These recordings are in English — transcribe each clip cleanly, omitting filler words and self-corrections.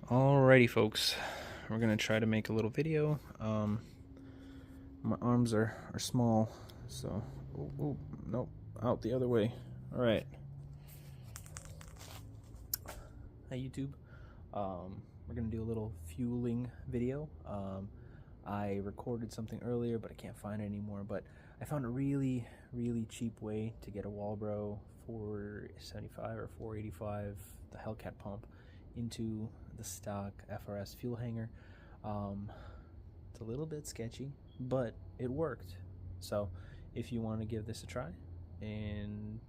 Alrighty folks, we're gonna try to make a little video. My arms are small, so nope, out the other way. Alright. Hi YouTube. We're gonna do a little fueling video. I recorded something earlier but I can't find it anymore, but I found a really cheap way to get a Walbro 475 or 485, the Hellcat pump, into the stock FRS fuel hanger. It's a little bit sketchy, but it worked. So if you want to give this a try, and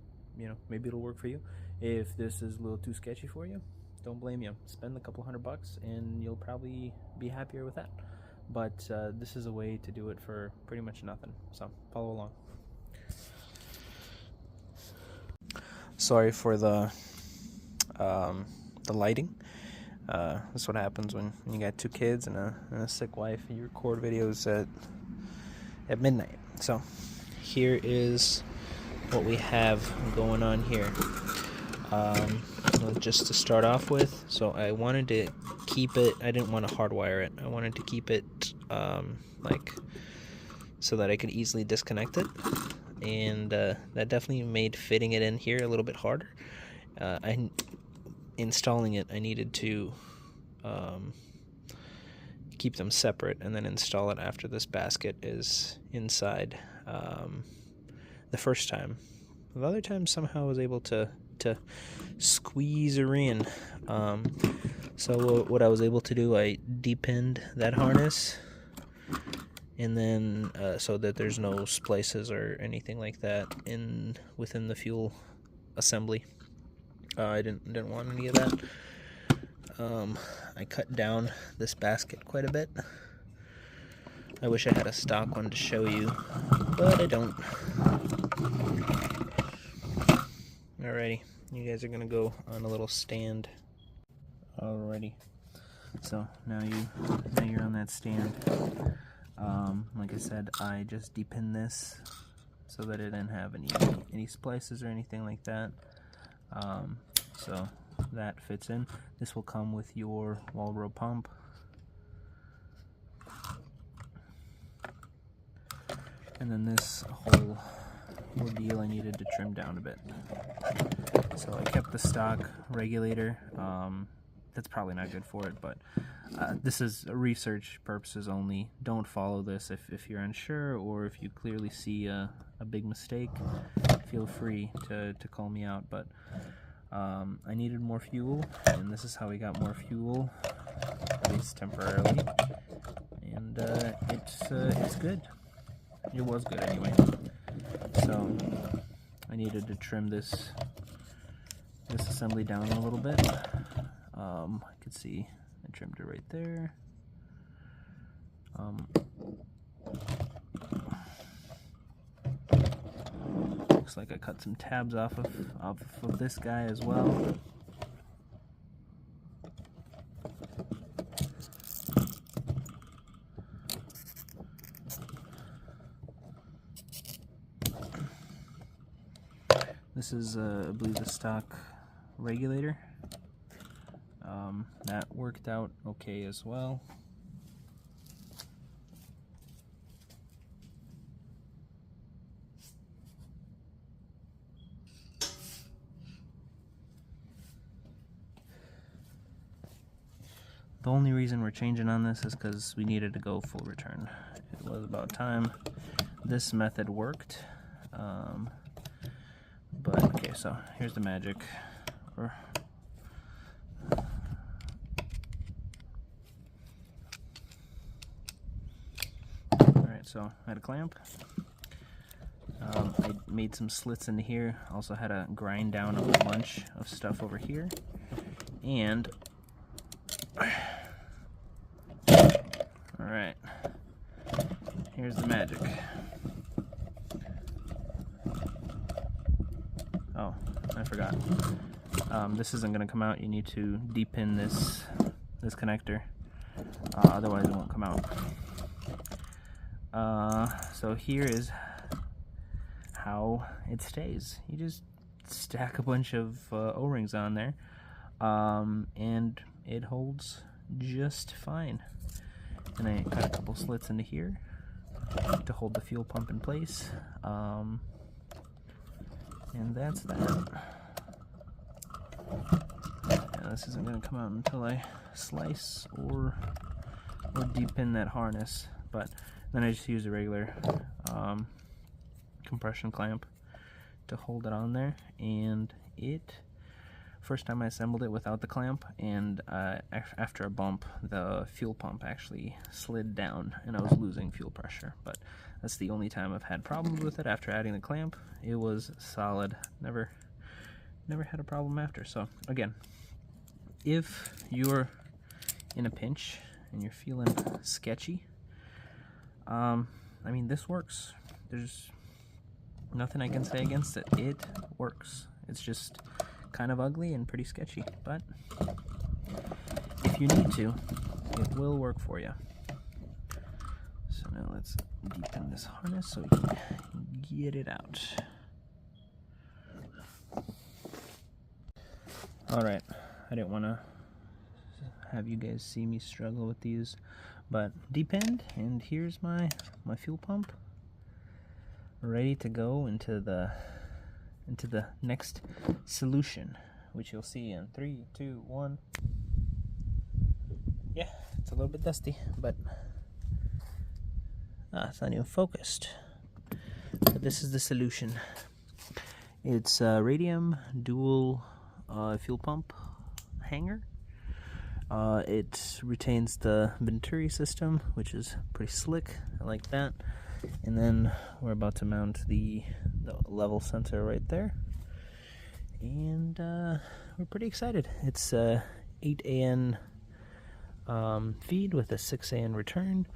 maybe it'll work for you. If this is a little too sketchy for you, don't blame you. Spend a couple $100 and you'll probably be happier with that. But this is a way to do it for pretty much nothing, so follow along. Sorry for the lighting. That's what happens when you got two kids and a sick wife and you record videos at midnight. So here is what we have going on here. Just to start off with, so I wanted to keep it, I didn't want to hardwire it. I wanted to keep it so that I could easily disconnect it, and that definitely made fitting it in here a little bit harder. Installing it, I needed to keep them separate and then install it after this basket is inside the first time. The other time somehow I was able to squeeze her in. So what I was able to do, I depinned that harness, and then so that there's no splices or anything like that within the fuel assembly. I didn't want any of that. I cut down this basket quite a bit. I wish I had a stock one to show you, but I don't. Alrighty, you guys are gonna go on a little stand. Alrighty, so now you're on that stand. Like I said, I just depinned this so that it didn't have any splices or anything like that. So that fits in. This will come with your Walbro pump. And then this whole ordeal I needed to trim down a bit. So I kept the stock regulator. That's probably not good for it, but this is research purposes only. Don't follow this if you're unsure, or if you clearly see a big mistake, feel free to call me out. But I needed more fuel, and this is how we got more fuel, at least temporarily. And it's good. It was good anyway. So I needed to trim this assembly down a little bit. I could see I trimmed it right there. Looks like I cut some tabs off of this guy as well. This is, I believe, the stock regulator. That worked out okay as well. The only reason we're changing on this is because we needed to go full return. It was about time. This method worked. But okay, so here's the magic. Alright, so I had a clamp. I made some slits into here. Also had to grind down a whole bunch of stuff over here. And alright, here's the magic. Oh, I forgot. This isn't going to come out. You need to depin this connector, otherwise it won't come out. So here is how it stays. You just stack a bunch of O-rings on there, and it holds just fine. And I cut a couple slits into here to hold the fuel pump in place. And that's that. Now, this isn't going to come out until I slice or deepen that harness, but then I just use a regular compression clamp to hold it on there. And first time I assembled it without the clamp, and after a bump, the fuel pump actually slid down and I was losing fuel pressure. But that's the only time I've had problems with it. After adding the clamp, it was solid. Never had a problem after. So again, if you're in a pinch and you're feeling sketchy, I mean, this works. There's nothing I can say against it. It works. It's just kind of ugly and pretty sketchy, but if you need to, it will work for you. So now let's deepen this harness so we can get it out. Alright, I didn't want to have you guys see me struggle with these, but deepened, and here's my fuel pump ready to go into the next solution, which you'll see in 3, 2, 1. Yeah, it's a little bit dusty, but it's not even focused. But this is the solution. It's a radium dual fuel pump hanger. It retains the Venturi system, which is pretty slick. I like that. And then we're about to mount the level sensor right there. And we're pretty excited. It's a 8 AN feed with a 6 AN return.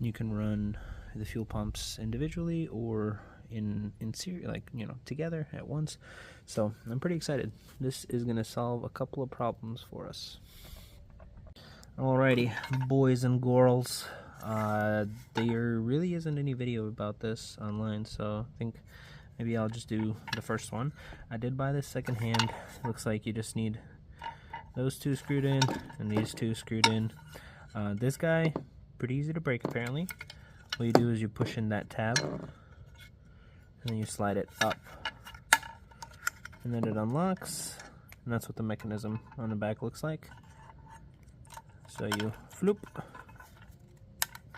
You can run the fuel pumps individually or in series, like, you know, together at once. So I'm pretty excited. This is going to solve a couple of problems for us. Alrighty, boys and girls. There really isn't any video about this online, so I think maybe I'll just do the first one. I did buy this secondhand. It looks like you just need those two screwed in and these two screwed in. This guy, pretty easy to break apparently. What you do is you push in that tab and then you slide it up, and then it unlocks, and that's what the mechanism on the back looks like. So you floop,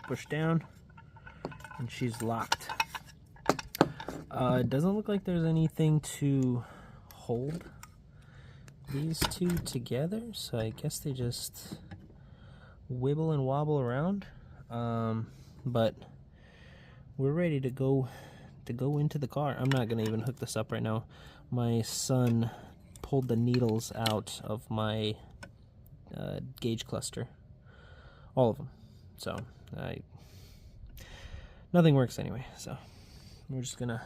push down, and she's locked. It doesn't look like there's anything to hold these two together, so I guess they just wibble and wobble around. But we're ready to go into the car. I'm not gonna even hook this up right now. My son pulled the needles out of my gauge cluster, all of them. So nothing works anyway. So we're just gonna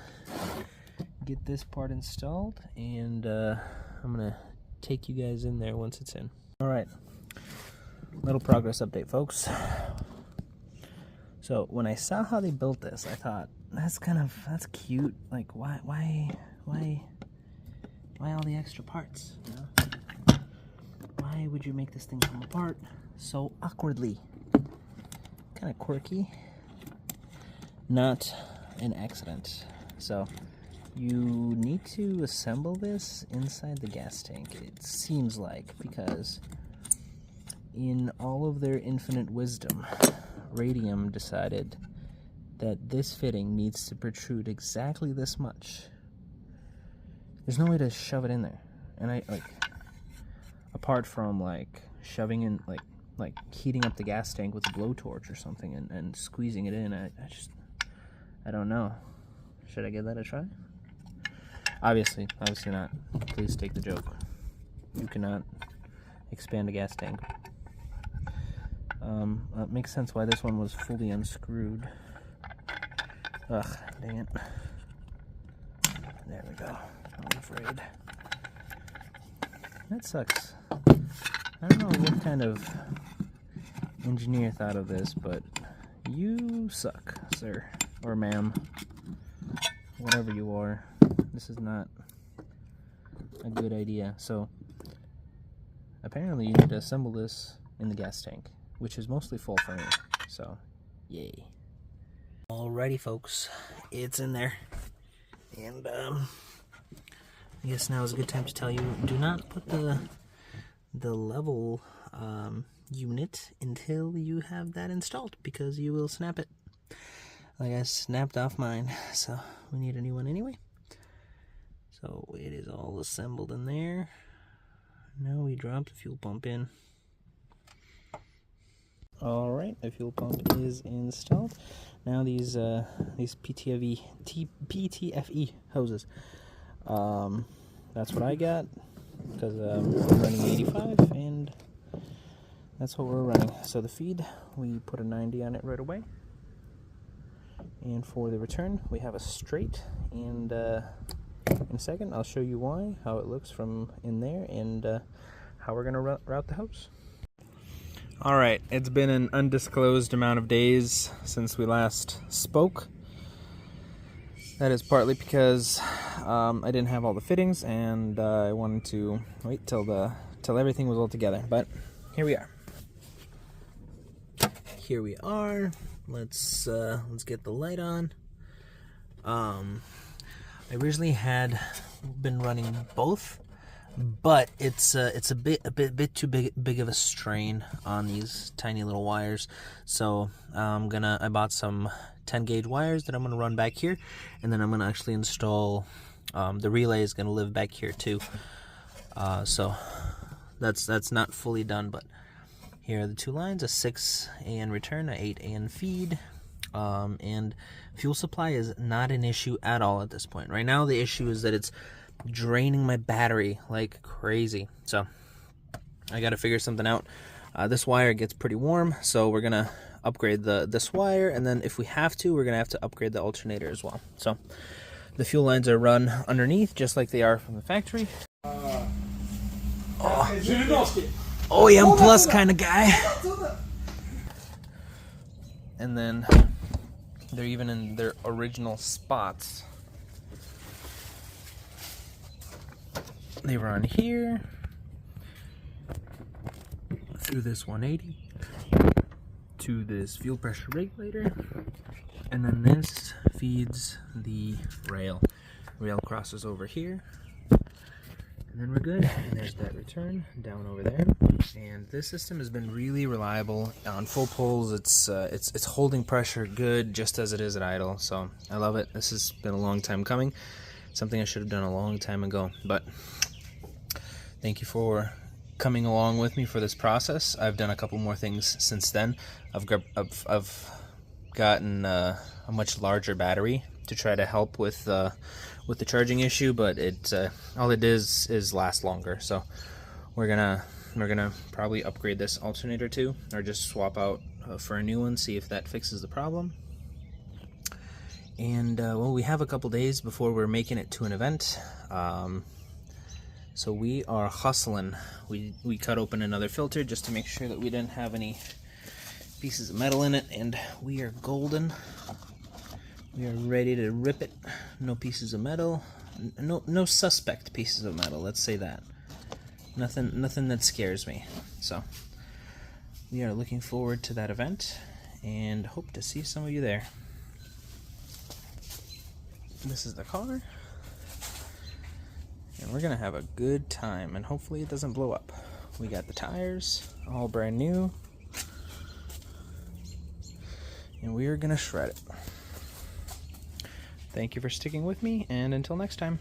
get this part installed, and I'm gonna take you guys in there once it's in. All right, little progress update, folks. So when I saw how they built this, I thought that's cute. Like, why all the extra parts? You know? Why would you make this thing come apart so awkwardly? Kind of quirky. Not an accident. So you need to assemble this inside the gas tank, it seems like, because in all of their infinite wisdom, Radium decided that this fitting needs to protrude exactly this much. There's no way to shove it in there. And I, like, apart from like shoving in, like heating up the gas tank with a blowtorch or something and squeezing it in, I don't know. Should I give that a try? Obviously not. Please take the joke. You cannot expand a gas tank. It makes sense why this one was fully unscrewed. Ugh, dang it. There we go. I'm afraid. That sucks. I don't know what kind of engineer thought of this, but you suck, sir. Or ma'am. Whatever you are. This is not a good idea. So apparently you need to assemble this in the gas tank, which is mostly full for me, so yay. Alrighty folks, it's in there, and I guess now is a good time to tell you, do not put the level unit until you have that installed, because you will snap it. Like I snapped off mine, so we need a new one anyway. So it is all assembled in there. Now we drop the fuel pump in. Alright, the fuel pump is installed. Now these PTFE hoses. That's what I got, because I'm running 85, and that's what we're running. So the feed, we put a 90 on it right away. And for the return, we have a straight, and in a second I'll show you why, how it looks from in there, and how we're going to route the hose. Alright, it's been an undisclosed amount of days since we last spoke. That is partly because I didn't have all the fittings, and I wanted to wait till everything was all together. But here we are. Here we are. Let's get the light on. I originally had been running both, but it's a bit too big of a strain on these tiny little wires. So I bought some 10 gauge wires that I'm gonna run back here, and then I'm gonna actually install the relay is gonna live back here too. So that's not fully done, but here are the two lines: a 6 AN return, a 8 AN feed. And fuel supply is not an issue at all at this point. Right now the issue is that it's draining my battery like crazy, so I gotta figure something out. This wire gets pretty warm, so we're gonna upgrade this wire, and then if we have to, we're gonna have to upgrade the alternator as well. So the fuel lines are run underneath just like they are from the factory. OEM plus kind of guy. And then they're even in their original spots. They run here through this 180 to this fuel pressure regulator, and then this feeds the rail. Rail crosses over here, and then we're good. And there's that return down over there. And this system has been really reliable on full pulls. It's holding pressure good, just as it is at idle. So I love it. This has been a long time coming. Something I should have done a long time ago. But thank you for coming along with me for this process. I've done a couple more things since then. I've gotten a much larger battery to try to help with the charging issue, but all it is last longer. So we're gonna probably upgrade this alternator too, or just swap out for a new one, see if that fixes the problem. And well, we have a couple days before we're making it to an event, so we are hustling. We cut open another filter just to make sure that we didn't have any pieces of metal in it, and we are golden. We are ready to rip it. No pieces of metal, no suspect pieces of metal, let's say that. Nothing that scares me. So we are looking forward to that event and hope to see some of you there. This is the car, and we're gonna have a good time, and hopefully it doesn't blow up. We got the tires all brand new, and we are gonna shred it. Thank you for sticking with me, and until next time.